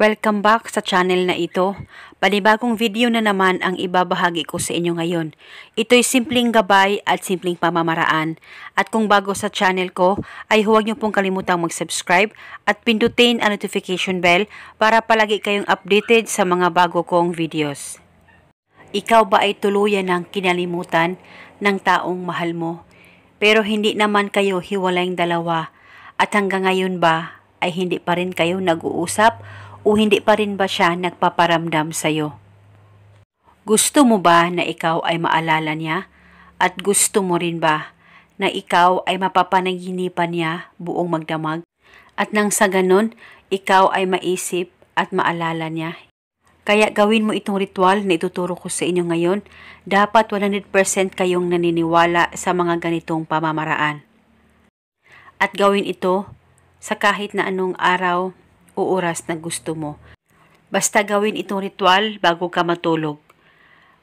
Welcome back sa channel na ito. Panibagong video na naman ang ibabahagi ko sa inyo ngayon. Ito'y simpleng gabay at simpleng pamamaraan. At kung bago sa channel ko, ay huwag niyo pong kalimutang mag-subscribe at pindutin ang notification bell para palagi kayong updated sa mga bago kong videos. Ikaw ba ay tuluyan ng kinalimutan ng taong mahal mo? Pero hindi naman kayo hiwalayng dalawa at hanggang ngayon ba ay hindi pa rin kayo nag-uusap o hindi pa rin ba siya nagpaparamdam sa'yo? Gusto mo ba na ikaw ay maalala niya? At gusto mo rin ba na ikaw ay mapapanaginipan niya buong magdamag? At nang sa ganon, ikaw ay maisip at maalala niya? Kaya gawin mo itong ritual na ituturo ko sa inyo ngayon. Dapat 100% kayong naniniwala sa mga ganitong pamamaraan. At gawin ito sa kahit na anong araw o oras na gusto mo. Basta gawin itong ritual bago ka matulog.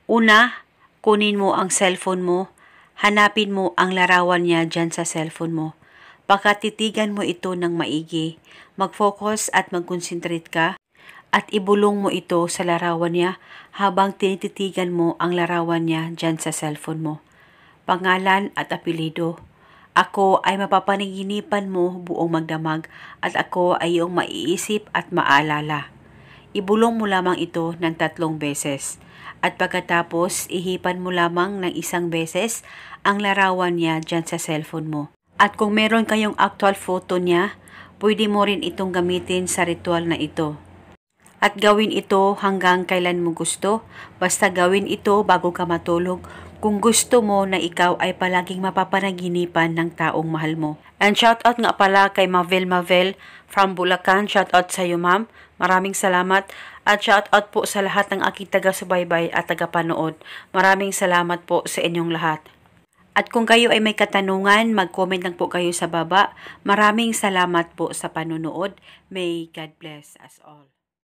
Una, kunin mo ang cellphone mo. Hanapin mo ang larawan niya dyan sa cellphone mo. Pakatitigan mo ito ng maigi. Mag-focus at mag-concentrate ka. At ibulong mo ito sa larawan niya habang tinititigan mo ang larawan niya dyan sa cellphone mo. Pangalan at apelido. Ako ay mapapanaginipan mo buong magdamag at ako ay iyong maiisip at maalala. Ibulong mo lamang ito ng 3 beses. At pagkatapos, ihipan mo lamang ng 1 beses ang larawan niya dyan sa cellphone mo. At kung meron kayong actual photo niya, pwede mo rin itong gamitin sa ritual na ito. At gawin ito hanggang kailan mo gusto, basta gawin ito bago ka matulog kung gusto mo na ikaw ay palaging mapapanaginipan ng taong mahal mo. And shout out nga pala kay Mavel from Bulacan. Shout out sa iyo, ma'am. Maraming salamat. At shout out po sa lahat ng aking taga-subaybay at taga-panood. Maraming salamat po sa inyong lahat. At kung kayo ay may katanungan, mag-comment lang po kayo sa baba. Maraming salamat po sa panunood. May God bless us all.